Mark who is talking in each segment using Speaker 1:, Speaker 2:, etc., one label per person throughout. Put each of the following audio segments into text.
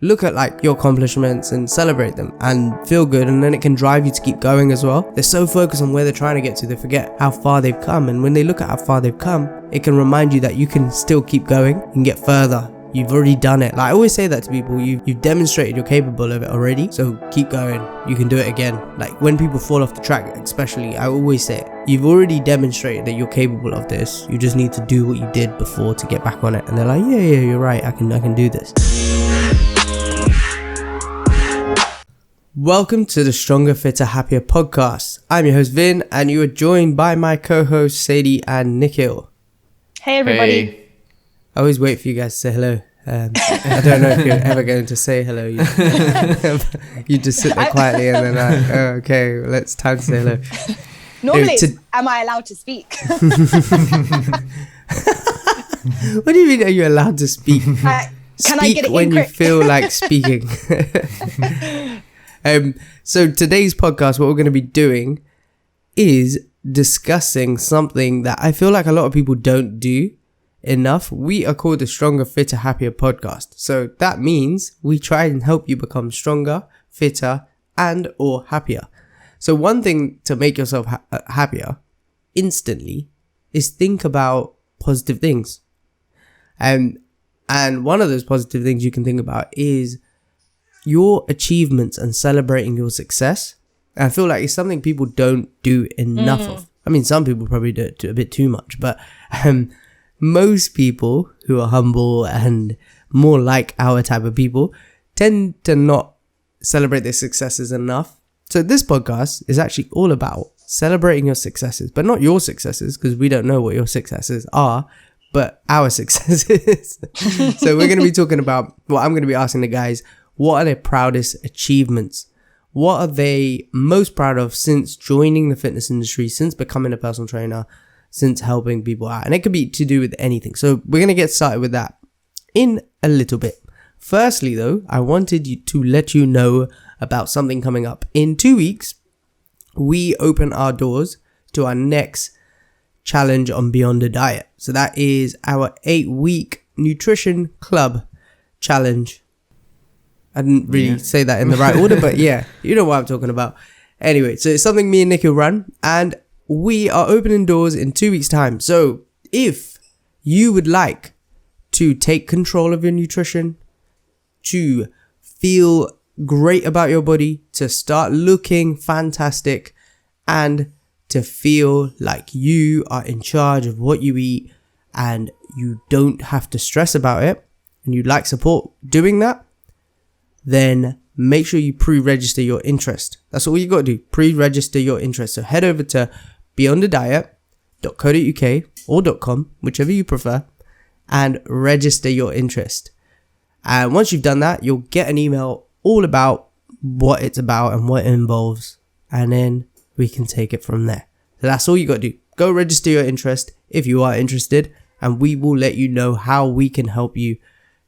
Speaker 1: Look at like your accomplishments and celebrate them and feel good, and then it can drive you to keep going as well. They're so focused on where they're trying to get to, they forget how far they've come. And when they look at how far they've come, it can remind you that you can still keep going and get further. You've already done it. Like I always say that to people, you've demonstrated you're capable of it already, so keep going. You can do it again. Like when people fall off the track, especially, I always say it. You've already demonstrated that you're capable of this. You just need to do what you did before to get back on it. And they're like, yeah, you're right. I can do this. Welcome to the Stronger, Fitter, Happier podcast. I'm your host Vin, and you are joined by my co-hosts Sadie and Nikhil.
Speaker 2: Hey everybody.
Speaker 3: Hey.
Speaker 1: I always wait for you guys to say hello. I don't know if you're ever going to say hello. You just sit there quietly and then like, oh, okay, well, it's time to say hello.
Speaker 2: Normally, am I allowed to speak?
Speaker 1: What do you mean, are you allowed to speak?
Speaker 2: Can I get it
Speaker 1: when
Speaker 2: in
Speaker 1: you
Speaker 2: quick?
Speaker 1: feel like speaking. So today's podcast, what we're going to be doing is discussing something that I feel like a lot of people don't do enough. We are called the Stronger, Fitter, Happier podcast. So that means we try and help you become stronger, fitter, and or happier. So one thing to make yourself happier instantly is think about positive things. And one of those positive things you can think about is your achievements and celebrating your success. And I feel like it's something people don't do enough of. I mean, some people probably do it a bit too much, but most people who are humble and more like our type of people tend to not celebrate their successes enough. So this podcast is actually all about celebrating your successes, but not your successes, because we don't know what your successes are, but our successes. So we're going to be talking about, well, I'm going to be asking the guys, what are their proudest achievements? What are they most proud of since joining the fitness industry, since becoming a personal trainer, since helping people out? And it could be to do with anything. So we're going to get started with that in a little bit. Firstly, though, I wanted to let you know about something coming up. In 2 weeks, we open our doors to our next challenge on Beyond the Diet. So that is our 8-week nutrition club challenge. I didn't really say that in the right order, but yeah, you know what I'm talking about. Anyway, so it's something me and Nikhil run, and we are opening doors in 2 weeks' time. So if you would like to take control of your nutrition, to feel great about your body, to start looking fantastic, and to feel like you are in charge of what you eat and you don't have to stress about it, and you'd like support doing that, then make sure you pre-register your interest. That's all you got to do. Pre-register your interest. So head over to beyondthediet.co.uk or .com, whichever you prefer, and register your interest. And once you've done that, you'll get an email all about what it's about and what it involves. And then we can take it from there. So that's all you got to do. Go register your interest if you are interested, and we will let you know how we can help you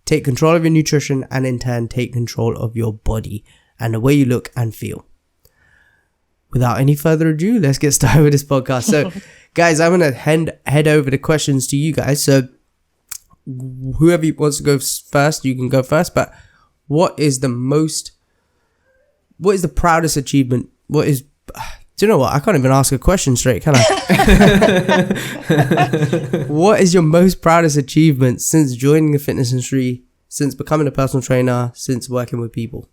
Speaker 1: take control of your nutrition and in turn take control of your body and the way you look and feel. Without any further ado, let's get started with this podcast. So guys, I'm going to head over the questions to you guys. So whoever wants to go first, you can go first. But what is the proudest achievement? Do you know what? I can't even ask a question straight, can I? What is your most proudest achievement since joining the fitness industry, since becoming a personal trainer, since working with people?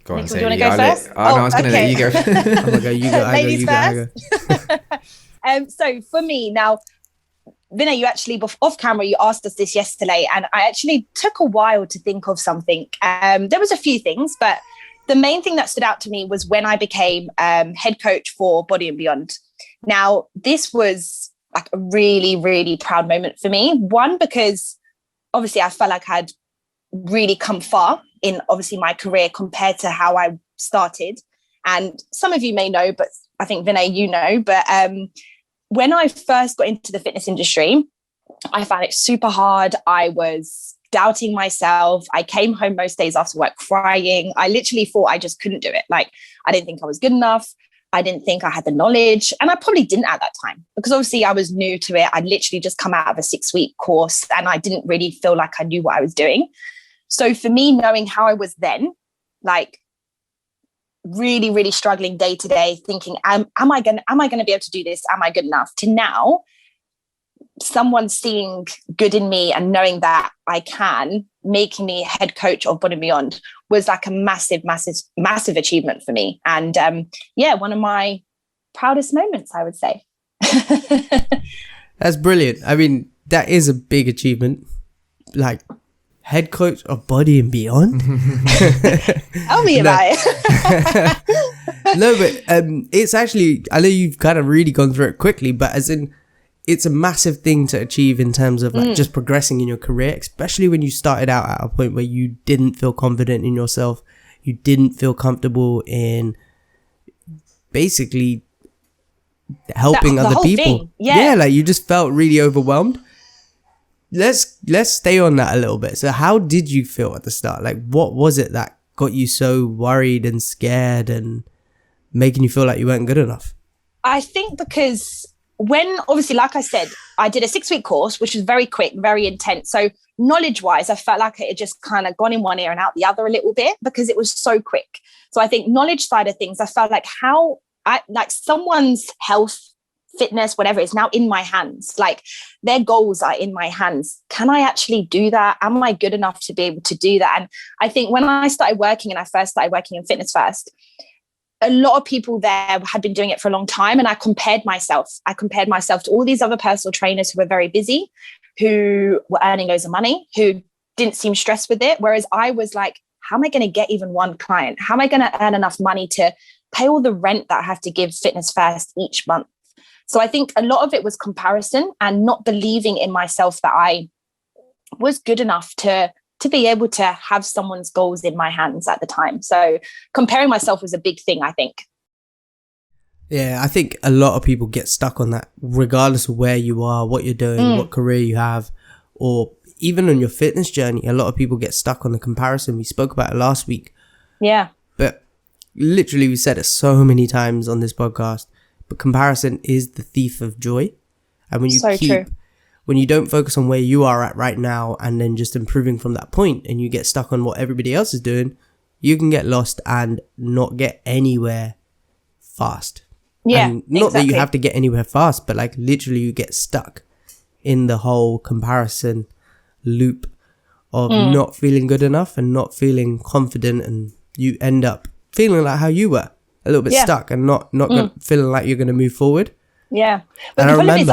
Speaker 3: Go on,
Speaker 2: Nikhil,
Speaker 3: Sadie.
Speaker 2: do you want to go first?
Speaker 3: I was going to let you go.
Speaker 1: I'm gonna go, you go,
Speaker 2: Ladies
Speaker 1: I go.
Speaker 2: So for me now, Vinay, you actually off camera, you asked us this yesterday, and I actually took a while to think of something. There was a few things, but the main thing that stood out to me was when I became head coach for Body+beyond. Now, this was like a really, really proud moment for me. One, because obviously I felt like I'd really come far in obviously my career compared to how I started. And some of you may know, but I think Vinay, you know, but when I first got into the fitness industry, I found it super hard. I was doubting myself. I came home most days after work crying. I literally thought I just couldn't do it. Like, I didn't think I was good enough. I didn't think I had the knowledge, and I probably didn't at that time, because obviously I was new to it. I'd literally just come out of a 6-week course and I didn't really feel like I knew what I was doing. So for me, knowing how I was then, like really, really struggling day to day, thinking, am I gonna be able to do this? Am I good enough? To now, someone seeing good in me and knowing that I can, making me head coach of Body Beyond was like a massive, massive, massive achievement for me. And one of my proudest moments, I would say.
Speaker 1: That's brilliant. I mean, that is a big achievement. Like, head coach of Body and Beyond.
Speaker 2: Tell me about it.
Speaker 1: No, but it's actually, I know you've kind of really gone through it quickly, but as in, it's a massive thing to achieve in terms of like just progressing in your career, especially when you started out at a point where you didn't feel confident in yourself. You didn't feel comfortable in basically helping other people. Yeah, like you just felt really overwhelmed. Let's stay on that a little bit. So how did you feel at the start? Like, what was it that got you so worried and scared and making you feel like you weren't good enough?
Speaker 2: I think because when, obviously, like I said, I did a 6-week course, which was very quick, very intense. So knowledge-wise, I felt like it had just kind of gone in one ear and out the other a little bit because it was so quick. So I think knowledge side of things, I felt like someone's health, fitness, whatever, is now in my hands. Like their goals are in my hands. Can I actually do that? Am I good enough to be able to do that? And I think when I started working and I first started working in Fitness First, a lot of people there had been doing it for a long time. And I compared myself to all these other personal trainers who were very busy, who were earning loads of money, who didn't seem stressed with it. Whereas I was like, how am I going to get even one client? How am I going to earn enough money to pay all the rent that I have to give Fitness First each month? So I think a lot of it was comparison and not believing in myself that I was good enough to be able to have someone's goals in my hands at the time. So comparing myself was a big thing, I think.
Speaker 1: Yeah, I think a lot of people get stuck on that, regardless of where you are, what you're doing, what career you have, or even on your fitness journey. A lot of people get stuck on the comparison. We spoke about it last week. Yeah. But literally, we said it so many times on this podcast, but comparison is the thief of joy. And when you when you don't focus on where you are at right now and then just improving from that point, and you get stuck on what everybody else is doing, you can get lost and not get anywhere fast. Yeah, and not that you have to get anywhere fast, but like literally you get stuck in the whole comparison loop of not feeling good enough and not feeling confident, and you end up feeling like how you were, a little bit stuck and not feeling like you're going to move forward. Yeah.
Speaker 2: But the problem is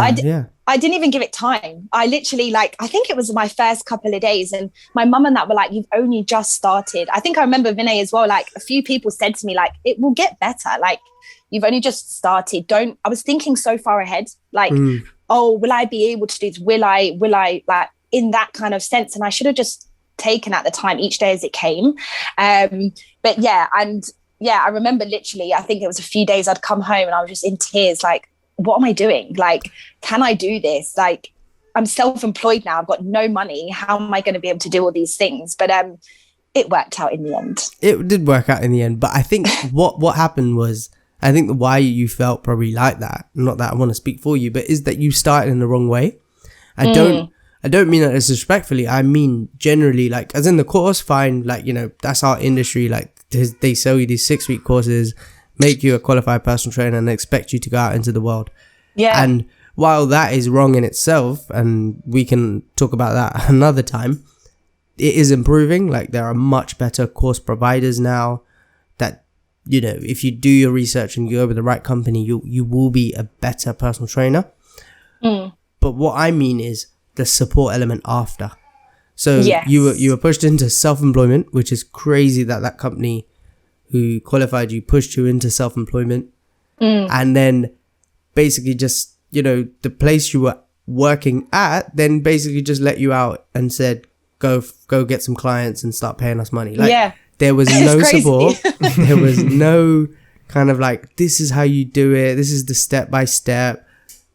Speaker 2: I didn't even give it time. I literally, I think it was my first couple of days, and my mum and that were like, you've only just started. I think I remember Vinay as well, like a few people said to me, like, it will get better. Like, you've only just started. I was thinking so far ahead, like, oh, will I be able to do this? Will I, like, in that kind of sense? And I should have just taken at the time each day as it came. But yeah, I remember literally, I think it was a few days I'd come home and I was just in tears, like, what am I doing? Like, can I do this? Like, I'm self-employed now. I've got no money. How am I going to be able to do all these things? But it worked out in the end. It
Speaker 1: did work out in the end. But I think what happened was, I think why you felt probably like that, not that I want to speak for you, but is that you started in the wrong way. I don't mean that disrespectfully. I mean, generally, like, as in the course, fine. Like, you know, that's our industry. Like, they sell you these 6-week courses, make you a qualified personal trainer, and expect you to go out into the world. Yeah. And while that is wrong in itself, and we can talk about that another time, it is improving. Like, there are much better course providers now that, you know, if you do your research and you go with the right company, you will be a better personal trainer. But what I mean is the support element after. So you were pushed into self-employment, which is crazy that company who qualified you pushed you into self-employment, and then basically just, you know, the place you were working at then basically just let you out and said, go get some clients and start paying us money. Like, there was no support. There was no kind of like, this is how you do it, this is the step by step.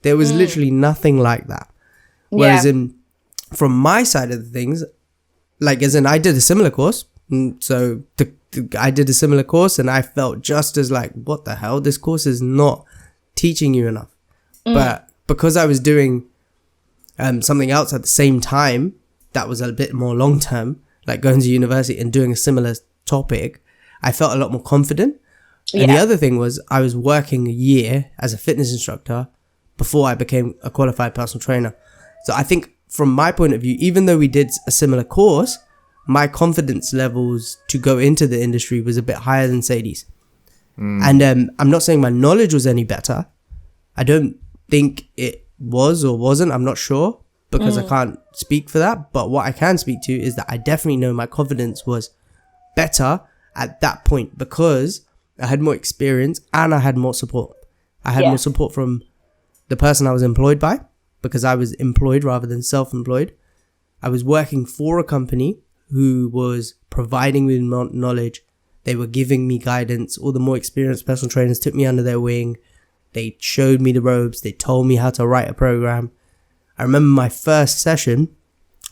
Speaker 1: There was literally nothing like that. Whereas from my side of the things, like, as in, I did a similar course. So I did a similar course and I felt just as like, what the hell? This course is not teaching you enough. But because I was doing something else at the same time that was a bit more long term, like going to university and doing a similar topic, I felt a lot more confident. And the other thing was I was working a year as a fitness instructor before I became a qualified personal trainer. So I think from my point of view, even though we did a similar course, my confidence levels to go into the industry was a bit higher than Sadie's. And I'm not saying my knowledge was any better. I don't think it was or wasn't. I'm not sure because I can't speak for that. But what I can speak to is that I definitely know my confidence was better at that point because I had more experience and I had more support. I had more support from the person I was employed by because I was employed rather than self-employed. I was working for a company who was providing me knowledge. They were giving me guidance. All the more experienced personal trainers took me under their wing. They showed me the ropes. They told me how to write a program. I remember my first session,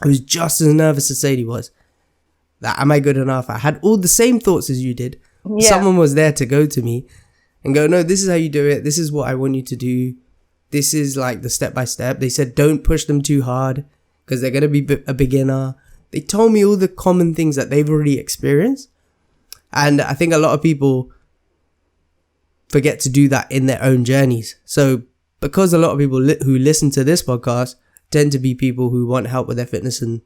Speaker 1: I was just as nervous as Sadie was. That, am I good enough? I had all the same thoughts as you did. Yeah. Someone was there to go to me and go, no, this is how you do it. This is what I want you to do. This is like the step by step. They said, don't push them too hard because they're going to be a beginner. They told me all the common things that they've already experienced. And I think a lot of people forget to do that in their own journeys. So because a lot of people who listen to this podcast tend to be people who want help with their fitness and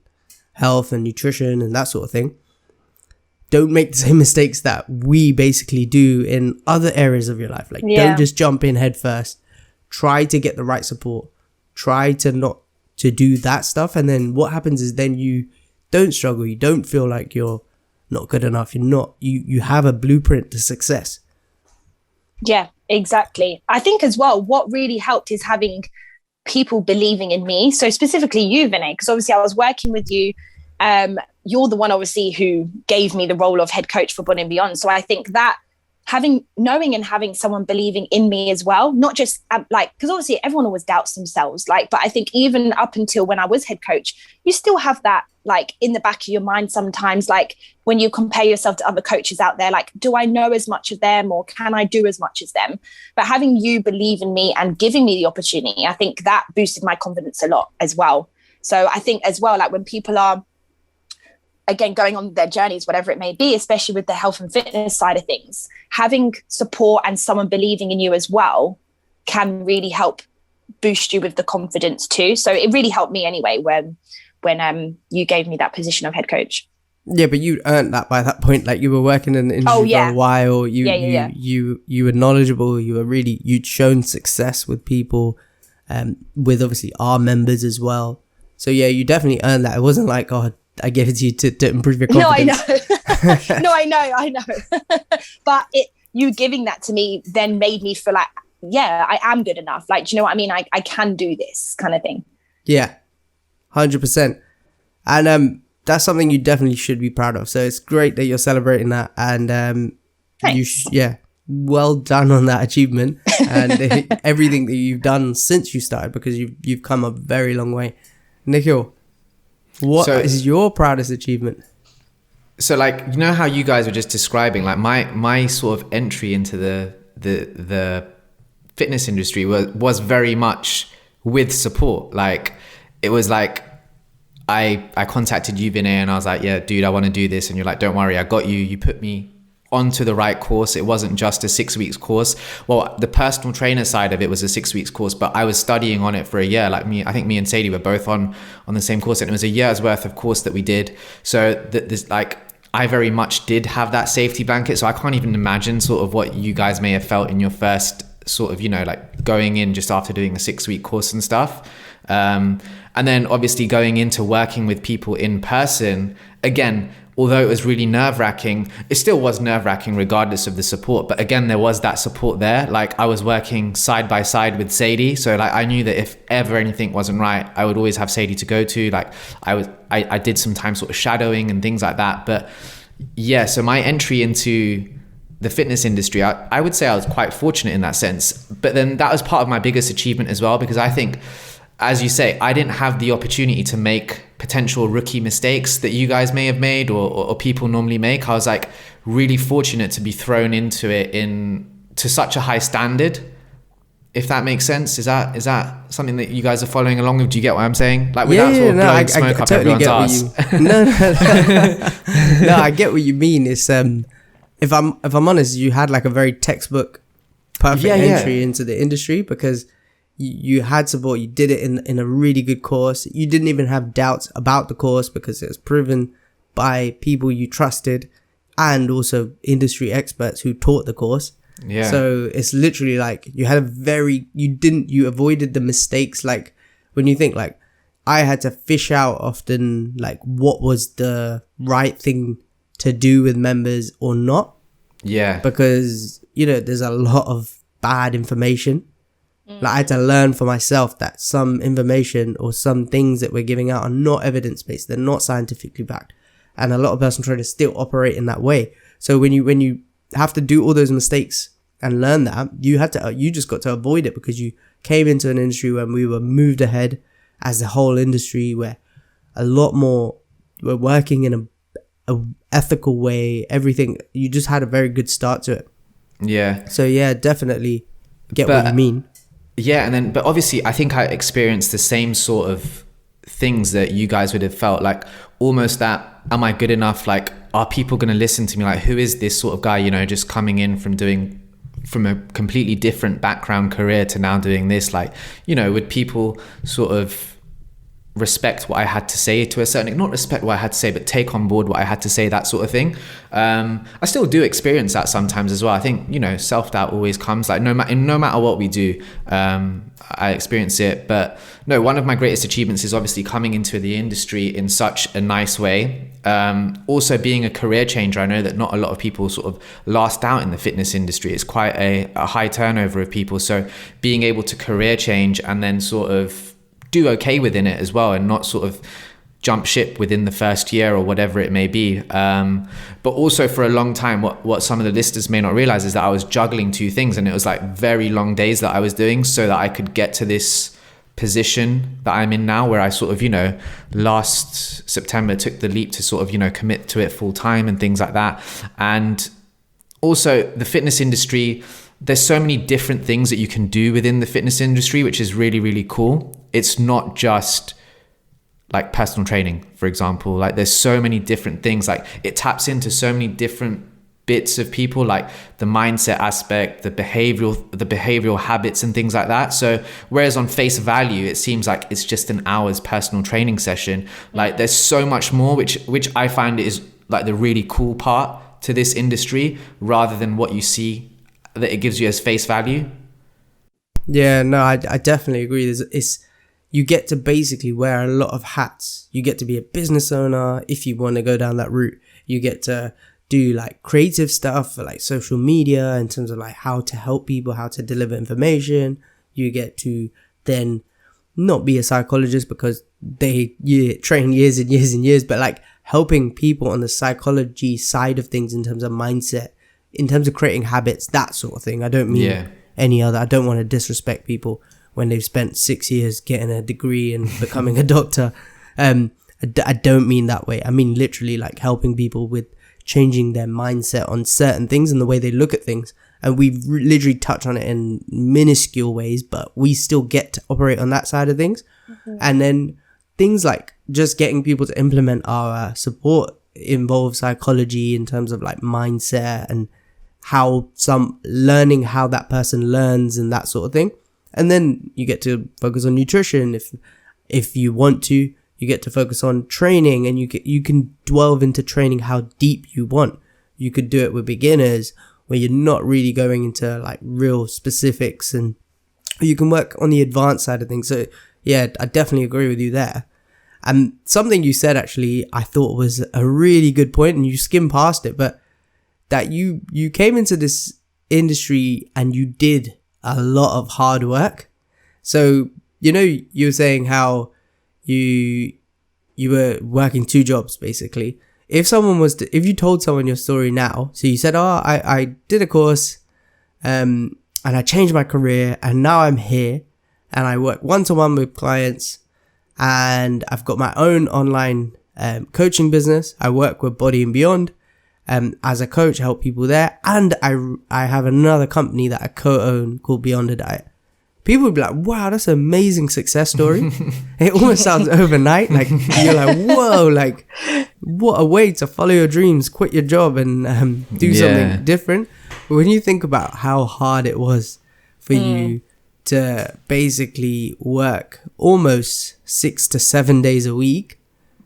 Speaker 1: health and nutrition and that sort of thing, don't make the same mistakes that we basically do in other areas of your life. Like, don't just jump in head first. Try to get the right support. Try to not to do that stuff. And then what happens is then you don't struggle. You don't feel like you're not good enough. You have a blueprint to success.
Speaker 2: Yeah, exactly. I think as well, what really helped is having people believing in me. So specifically you, Vinay, because obviously I was working with you. You're the one obviously who gave me the role of head coach for Body+beyond. So I think that knowing and having someone believing in me as well, not just because obviously everyone always doubts themselves, but I think even up until when I was head coach, you still have that in the back of your mind sometimes, when you compare yourself to other coaches out there, do I know as much of them or can I do as much as them? But having you believe in me and giving me the opportunity, I think that boosted my confidence a lot as well. So I think as well, when people are, again, going on their journeys, whatever it may be, especially with the health and fitness side of things, having support and someone believing in you as well can really help boost you with the confidence too. So it really helped me anyway when you gave me that position of head coach. Yeah,
Speaker 1: but you earned that by that point. You were working in the industry for a while. You were knowledgeable. You'd shown success with people, with obviously our members as well. So yeah, you definitely earned that. It wasn't like, oh, I gave it to you to improve your confidence.
Speaker 2: No, I know. But you giving that to me then made me feel like, yeah, I am good enough. Do you know what I mean? I can do this kind of thing.
Speaker 1: Yeah, 100%. And that's something you definitely should be proud of. So it's great that you're celebrating that. And well done on that achievement and everything that you've done since you started, because you've come a very long way. Nikhil, what is your proudest achievement?
Speaker 3: So you know how you guys were just describing, my sort of entry into the fitness industry was very much with support. It was I contacted you, Vinay, and I was like, yeah, dude, I want to do this. And you're like, don't worry, I got you. You put me onto the right course. It wasn't just a 6 weeks course. Well, the personal trainer side of it was a 6 weeks course, but I was studying on it for a year. I think me and Sadie were both on the same course, and it was a year's worth of course that we did. So I very much did have that safety blanket. So I can't even imagine sort of what you guys may have felt in your first sort of, going in just after doing a 6 week course and stuff. And then obviously going into working with people in person, again, although it was really nerve-wracking, it still was nerve-wracking regardless of the support. But again, there was that support there. I was working side by side with Sadie. So I knew that if ever anything wasn't right, I would always have Sadie to go to. I did some time sort of shadowing and things like that. But yeah, so my entry into the fitness industry, I would say I was quite fortunate in that sense. But then that was part of my biggest achievement as well, because I think, as you say, I didn't have the opportunity to make potential rookie mistakes that you guys may have made or people normally make. I was really fortunate to be thrown into it to such a high standard. If that makes sense, is that something that you guys are following along with? Do you get what I'm saying? Like without sort of blowing smoke up
Speaker 1: totally
Speaker 3: everyone's ass.
Speaker 1: No, I get what you mean. It's if I'm honest, you had like a very textbook perfect entry into the industry because you had support. You did it in a really good course. You didn't even have doubts about the course because it was proven by people you trusted and also industry experts who taught the course.
Speaker 3: Yeah.
Speaker 1: So it's literally like you avoided the mistakes. Like when you think like I had to fish out often, like what was the right thing to do with members or not.
Speaker 3: Yeah.
Speaker 1: Because, there's a lot of bad information. Like I had to learn for myself that some information or some things that we're giving out are not evidence-based. They're not scientifically backed. And a lot of personal trainers still operate in that way. So when you have to do all those mistakes and learn that, you just got to avoid it because you came into an industry when we were moved ahead as a whole industry where a lot more were working in a ethical way. Everything, you just had a very good start to it.
Speaker 3: Yeah.
Speaker 1: So yeah, definitely get what you mean.
Speaker 3: Yeah. And then, but obviously I think I experienced the same sort of things that you guys would have felt, like almost that, am I good enough? Like, are people going to listen to me? Like, who is this sort of guy, just coming in from a completely different background career to now doing this? Like, would people sort of respect what I had to say to a certain, not respect what I had to say, but take on board what I had to say, that sort of thing. I still do experience that sometimes as well. I think, self-doubt always comes, like no matter what we do, I experience it. But no, one of my greatest achievements is obviously coming into the industry in such a nice way. Also being a career changer. I know that not a lot of people sort of last out in the fitness industry. It's quite a high turnover of people. So being able to career change and then sort of do okay within it as well, and not sort of jump ship within the first year or whatever it may be. But also for a long time, what some of the listeners may not realize is that I was juggling two things, and it was like very long days that I was doing so that I could get to this position that I'm in now, where I sort of, last September took the leap to sort of, commit to it full time and things like that. And also the fitness industry, there's so many different things that you can do within the fitness industry, which is really, really cool. It's not just like personal training, for example. Like there's so many different things. Like it taps into so many different bits of people, like the mindset aspect, the behavioral habits and things like that. So whereas on face value, it seems like it's just an hour's personal training session, like there's so much more, which I find is like the really cool part to this industry, rather than what you see that it gives you as face value.
Speaker 1: Yeah, no, I definitely agree. You get to basically wear a lot of hats. You get to be a business owner if you want to go down that route. You get to do like creative stuff for like social media in terms of like how to help people, how to deliver information. You get to then not be a psychologist because you train years and years and years, but like helping people on the psychology side of things in terms of mindset, in terms of creating habits, that sort of thing. I don't mean any other. I don't want to disrespect people when they've spent 6 years getting a degree and becoming a doctor. I don't mean that way. I mean literally like helping people with changing their mindset on certain things and the way they look at things. And we literally touch on it in minuscule ways, but we still get to operate on that side of things. Mm-hmm. And then things like just getting people to implement our support involve psychology in terms of like mindset and learning how that person learns and that sort of thing. And then you get to focus on nutrition if you want to. You get to focus on training, and you can delve into training how deep you want. You could do it with beginners where you're not really going into like real specifics, and you can work on the advanced side of things. So yeah, I definitely agree with you there. And something you said actually I thought was a really good point, and you skimmed past it, but that you came into this industry and you did a lot of hard work. So, you were saying how you were working 2 jobs basically. If you told someone your story now, so you said, I did a course, and I changed my career, and now I'm here and I work one-to-one with clients, and I've got my own online coaching business. I work with Body+beyond. As a coach, I help people there, and I have another company that I co-own called Beyond a Diet. people would be like, wow, that's an amazing success story. It almost sounds overnight. Like, you're like, whoa, like, what a way to follow your dreams, quit your job and do something different. But when you think about how hard it was for you to basically work almost 6 to 7 days a week,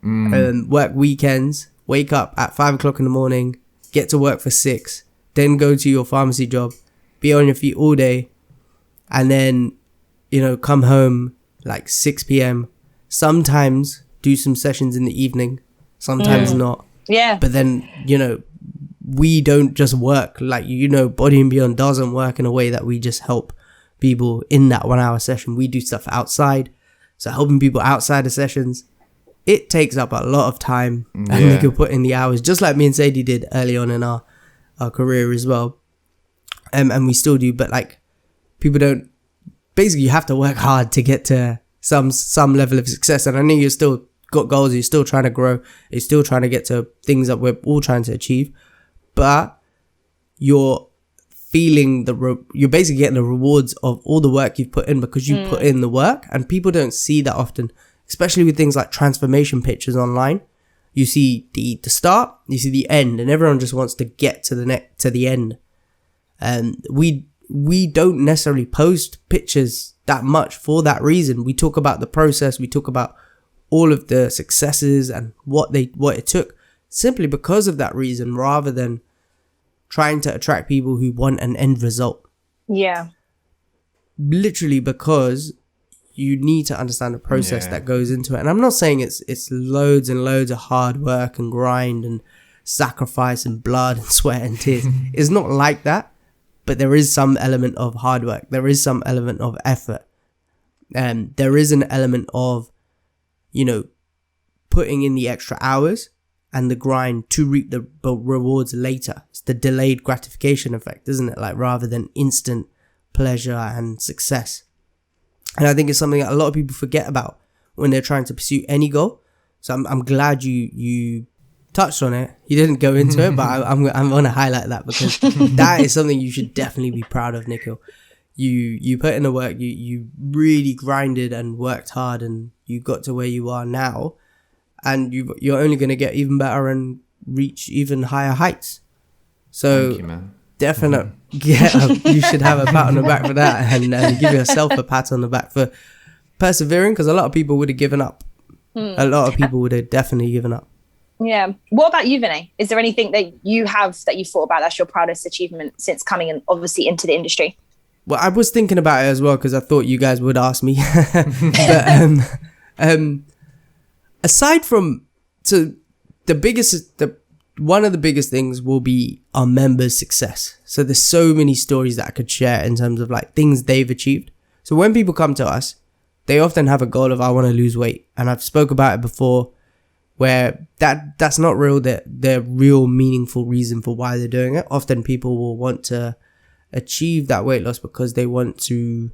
Speaker 1: work weekends, wake up at 5 o'clock in the morning, get to work for 6, then go to your pharmacy job, be on your feet all day, and then, you know, come home like 6 p.m. Sometimes do some sessions in the evening, sometimes not.
Speaker 2: Yeah.
Speaker 1: But then, you know, we don't just work like, you know, Body and Beyond doesn't work in a way that we just help people in that 1 hour session. We do stuff outside. So helping people outside the sessions, it takes up a lot of time, and we could put in the hours, just like me and Sadie did early on in our career as well. And we still do, but like, people don't, basically you have to work hard to get to some level of success. And I know you're still got goals, you're still trying to grow, you're still trying to get to things that we're all trying to achieve, but you're feeling you're basically getting the rewards of all the work you've put in, because you put in the work. And people don't see that often, especially with things like transformation pictures online. You see the start, you see the end, and everyone just wants to get to the end. And we don't necessarily post pictures that much for that reason. We talk about the process, we talk about all of the successes and what it took, simply because of that reason, rather than trying to attract people who want an end result.
Speaker 2: Yeah.
Speaker 1: Literally, because you need to understand the process that goes into it. And I'm not saying it's loads and loads of hard work and grind and sacrifice and blood and sweat and tears. It's not like that. But there is some element of hard work. There is some element of effort. And there is an element of, you know, putting in the extra hours and the grind to reap the rewards later. It's the delayed gratification effect, isn't it? Like, rather than instant pleasure and success. And I think it's something that a lot of people forget about when they're trying to pursue any goal. So I'm glad you touched on it. You didn't go into it, but I'm going to highlight that, because that is something you should definitely be proud of, Nikhil. You put in the work, you really grinded and worked hard, and you got to where you are now, and you're only going to get even better and reach even higher heights. So
Speaker 3: thank you, man.
Speaker 1: Definite. You should have a pat on the back for that, and give yourself a pat on the back for persevering, because a lot of people would have given up. A lot of people would have definitely given up.
Speaker 2: Yeah. What about you, Vinay? Is there anything that you have that you thought about that's your proudest achievement since coming in, obviously, into the industry?
Speaker 1: Well, I was thinking about it as well, because I thought you guys would ask me. But aside from, so one of the biggest things will be our members' success. So there's so many stories that I could share in terms of like things they've achieved. So when people come to us, they often have a goal of, I want to lose weight. And I've spoke about it before, where that's not real, their real meaningful reason for why they're doing it. Often people will want to achieve that weight loss because they want to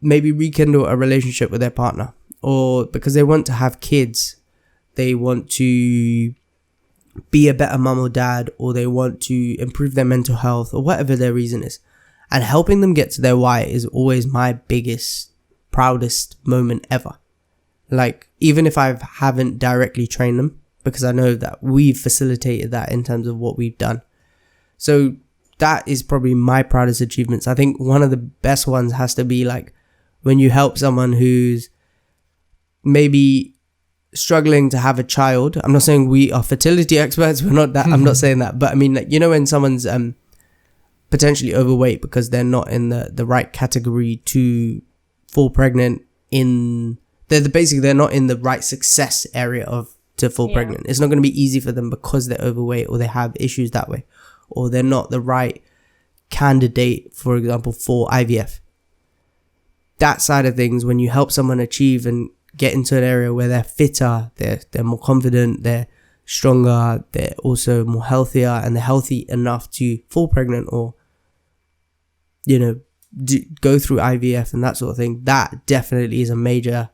Speaker 1: maybe rekindle a relationship with their partner, or because they want to have kids, they want to be a better mum or dad, or they want to improve their mental health, or whatever their reason is. And helping them get to their why is always my biggest, proudest moment ever. Like, even if I haven't directly trained them, because I know that we've facilitated that in terms of what we've done. So that is probably my proudest achievements. I think one of the best ones has to be like when you help someone who's maybe struggling to have a child. I'm not saying we are fertility experts. We're not that. I'm not saying that. But I mean, like, you know, when someone's potentially overweight because they're not in the right category to fall pregnant in... They're not in the right success area to fall pregnant. It's not going to be easy for them because they're overweight, or they have issues that way, or they're not the right candidate, for example, for IVF. That side of things, when you help someone achieve and get into an area where they're fitter, they're more confident, they're stronger, they're also more healthier, and they're healthy enough to fall pregnant, or, you know, go through IVF and that sort of thing, that definitely is a major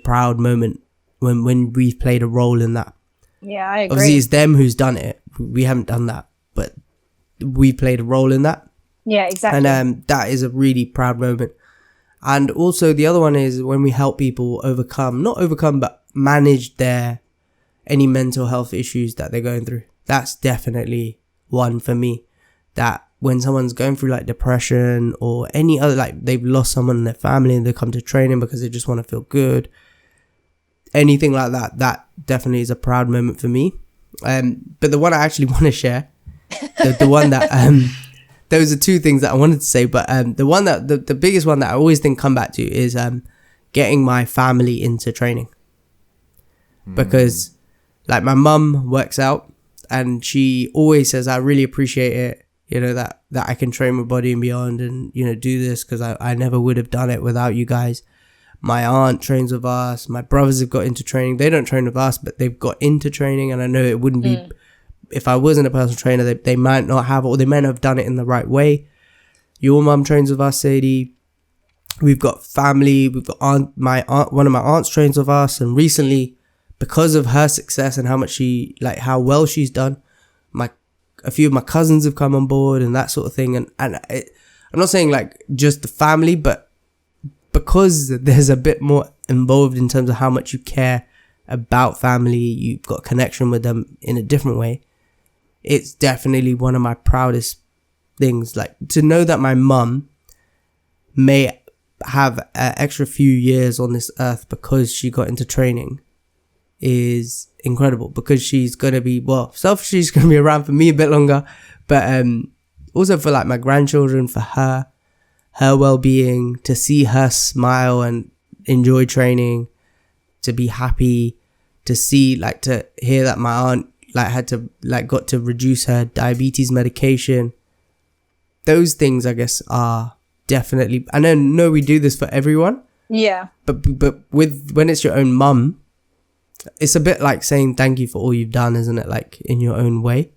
Speaker 1: proud moment when we've played a role in that.
Speaker 2: Yeah, I agree.
Speaker 1: Obviously, it's them who's done it. We haven't done that, but we played a role in that.
Speaker 2: Yeah, exactly.
Speaker 1: And that is a really proud moment. And also the other one is when we help people but manage any mental health issues that they're going through. That's definitely one for me, that when someone's going through like depression or any other, like they've lost someone in their family and they come to training because they just want to feel good, anything like that, that definitely is a proud moment for me. But the one I actually want to share, the one that those are two things that I wanted to say, but the one that the biggest one that I always think come back to is getting my family into training. Because like my mum works out and she always says, I really appreciate it, you know, that I can train with Body and Beyond and, you know, do this because I never would have done it without you guys. My aunt trains with us. My brothers have got into training. They don't train with us, but they've got into training. And I know it wouldn't be, if I wasn't a personal trainer, they might not have, or they might not have done it in the right way. Your mum trains with us, Sadie. We've got family. We've got one of my aunts trains with us. And recently, because of her success and how well she's done, a few of my cousins have come on board and that sort of thing. And I'm not saying like just the family, but because there's a bit more involved in terms of how much you care about family, you've got a connection with them in a different way. It's definitely one of my proudest things. Like to know that my mum may have an extra few years on this earth because she got into training is incredible, because she's going to be, selfishly she's going to be around for me a bit longer, but also for like my grandchildren, for her well-being, to see her smile and enjoy training, to be happy, to see, like, to hear that my aunt got to reduce her diabetes medication. Those things, I guess, are definitely, I know we do this for everyone.
Speaker 2: Yeah.
Speaker 1: But when it's your own mum, it's a bit like saying thank you for all you've done, isn't it? Like in your own way.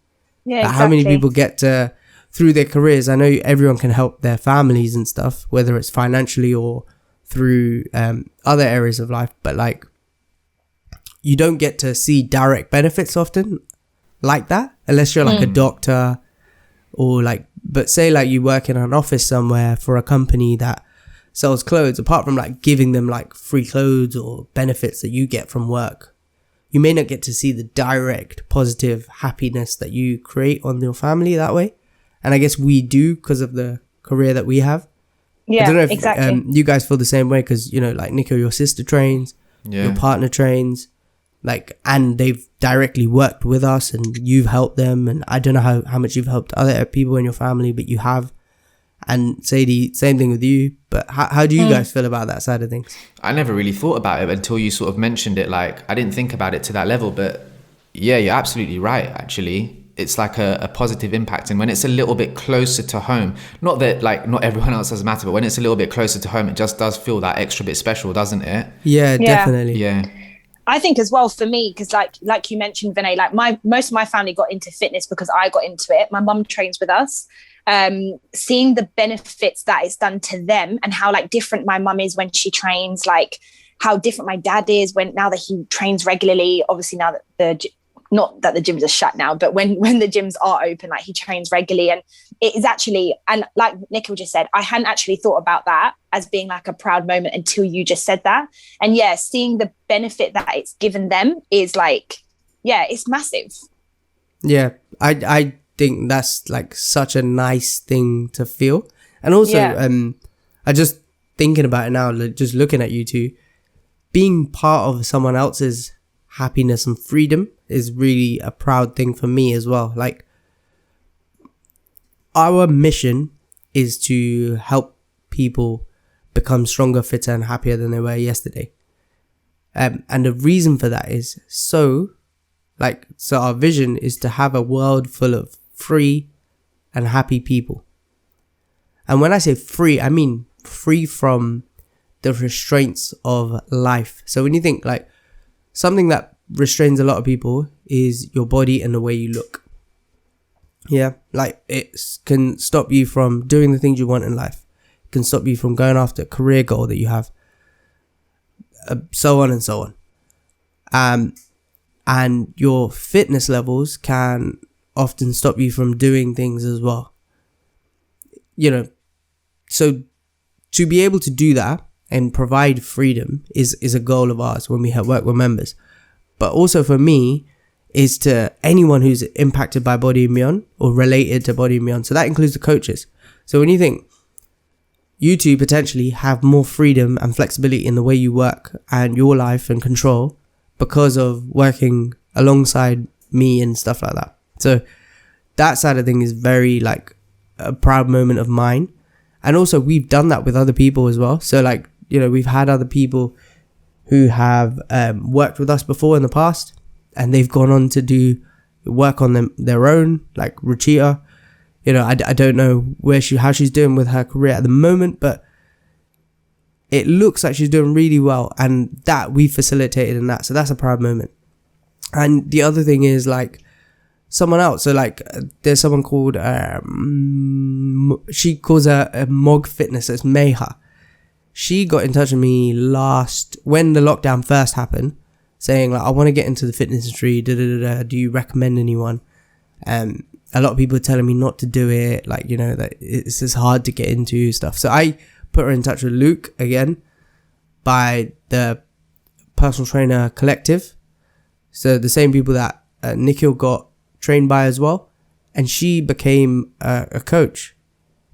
Speaker 2: Yeah,
Speaker 1: like
Speaker 2: exactly.
Speaker 1: How many people get to, through their careers, I know everyone can help their families and stuff, whether it's financially or through other areas of life, but like you don't get to see direct benefits often like that, unless you're like a doctor or like, but say like you work in an office somewhere for a company that sells clothes, apart from like giving them like free clothes or benefits that you get from work, you may not get to see the direct positive happiness that you create on your family that way. And I guess we do because of the career that we have.
Speaker 2: Yeah,
Speaker 1: I don't know if
Speaker 2: exactly.
Speaker 1: You guys feel the same way, because, you know, like Nikhil, your sister trains, your partner trains, like, and they've directly worked with us and you've helped them. And I don't know how much you've helped other people in your family, but you have. And Sadie, same thing with you. But how do you guys feel about that side of things?
Speaker 3: I never really thought about it until you sort of mentioned it. Like, I didn't think about it to that level, but yeah, you're absolutely right, actually. It's like a positive impact. And when it's a little bit closer to home, not that like not everyone else doesn't matter, but when it's a little bit closer to home, it just does feel that extra bit special, doesn't it?
Speaker 1: Yeah, definitely.
Speaker 3: Yeah.
Speaker 2: I think as well for me, because like you mentioned, Vinay, like most of my family got into fitness because I got into it. My mum trains with us. Seeing the benefits that it's done to them and how like different my mum is when she trains, like how different my dad is now that he trains regularly. Obviously now that not that the gyms are shut now, but when the gyms are open, like he trains regularly. And it is actually, and like Nikhil just said, I hadn't actually thought about that as being like a proud moment until you just said that. And yeah, seeing the benefit that it's given them is like, yeah, it's massive.
Speaker 1: Yeah, I think that's like such a nice thing to feel. And also, I just thinking about it now, just looking at you two, being part of someone else's happiness and freedom is really a proud thing for me as well. Like, our mission is to help people become stronger, fitter and happier than they were yesterday. And the reason for that is so our vision is to have a world full of free and happy people. And when I say free, I mean free from the restraints of life. So when you think like something that restrains a lot of people is your body and the way you look. Yeah, like it can stop you from doing the things you want in life. It can stop you from going after a career goal that you have. So on and so on. And your fitness levels can often stop you from doing things as well. You know, so to be able to do that and provide freedom is a goal of ours when we work with members. But also for me is to anyone who's impacted by Body and Beyond or related to Body and Beyond. So that includes the coaches. So when you think you two potentially have more freedom and flexibility in the way you work and your life and control because of working alongside me and stuff like that. So that side of things is very like a proud moment of mine. And also we've done that with other people as well. So like, you know, we've had other people who have worked with us before in the past and they've gone on to do work on their own, like Ruchita. You know, I don't know how she's doing with her career at the moment, but it looks like she's doing really well, and that we facilitated in that. So that's a proud moment. And the other thing is like someone else. So like there's someone called, she calls her Mog Fitness. It's Meha. She got in touch with me when the lockdown first happened, saying like, I want to get into the fitness industry. Do you recommend anyone? A lot of people are telling me not to do it. Like, you know, that it's just hard to get into stuff. So I put her in touch with Luke again by the personal trainer collective. So the same people that Nikhil got trained by as well. And she became a coach,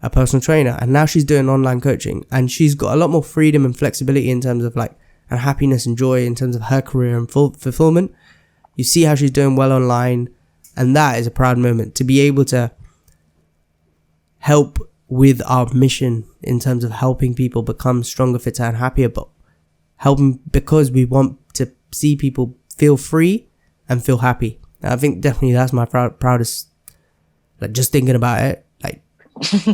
Speaker 1: a personal trainer. And now she's doing online coaching. And she's got a lot more freedom and flexibility in terms of like, and happiness and joy in terms of her career and fulfillment. You see how she's doing well online. And that is a proud moment to be able to help with our mission in terms of helping people become stronger, fitter and happier, but helping because we want to see people feel free and feel happy. And I think definitely that's my proudest, like just thinking about it, like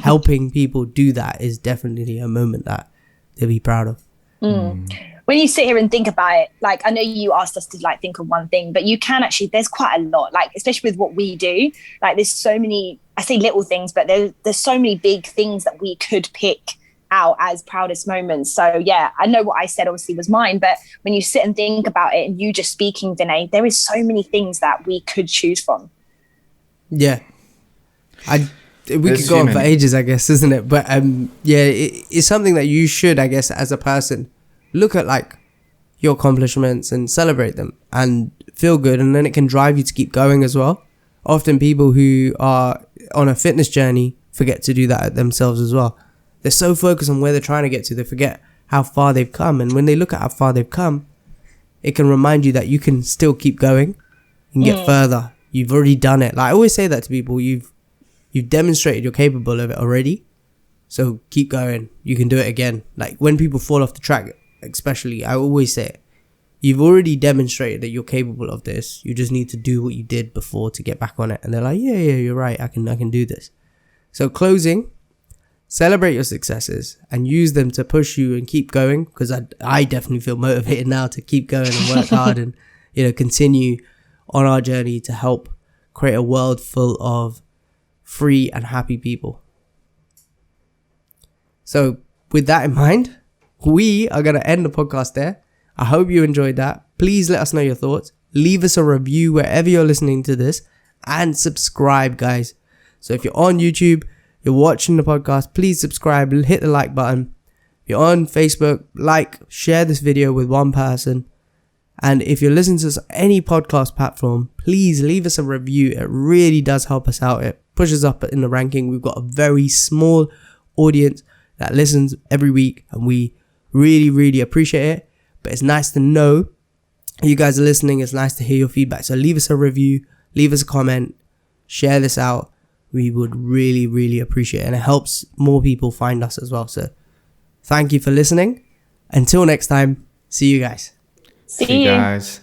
Speaker 1: helping people do that is definitely a moment that they'll be proud of.
Speaker 2: When you sit here and think about it, like I know you asked us to like think of one thing, but you can actually, there's quite a lot, like especially with what we do, like there's so many, I say little things, but there's so many big things that we could pick out as proudest moments. So yeah, I know what I said obviously was mine, but when you sit and think about it and you just speaking, Vinay, there is so many things that we could choose from.
Speaker 1: Yeah. We could go on for ages, I guess, isn't it? But yeah, it's something that you should, I guess, as a person, look at like your accomplishments and celebrate them and feel good, and then it can drive you to keep going as well. Often people who are on a fitness journey forget to do that themselves as well. They're so focused on where they're trying to get to, they forget how far they've come. And when they look at how far they've come, it can remind you that you can still keep going and get further. You've already done it. Like I always say that to people, you've demonstrated you're capable of it already. So keep going. You can do it again. Like when people fall off the track, especially, I always say it. You've already demonstrated that you're capable of this. You just need to do what you did before to get back on it. And they're like, yeah, you're right. I can do this. So closing, celebrate your successes and use them to push you and keep going. Because I definitely feel motivated now to keep going and work hard and, you know, continue on our journey to help create a world full of free and happy people. So with that in mind, we are going to end the podcast there. I hope you enjoyed that. Please let us know your thoughts. Leave us a review wherever you're listening to this and subscribe, guys. So if you're on YouTube, you're watching the podcast, please subscribe, hit the like button. If you're on Facebook, share this video with one person. And if you're listening to any podcast platform, please leave us a review. It really does help us out. It pushes up in the ranking. We've got a very small audience that listens every week and we really, really appreciate it. But it's nice to know you guys are listening. It's nice to hear your feedback. So leave us a review, leave us a comment, share this out. We would really, really appreciate it. And it helps more people find us as well. So thank you for listening. Until next time, see you guys.
Speaker 2: See you
Speaker 3: guys.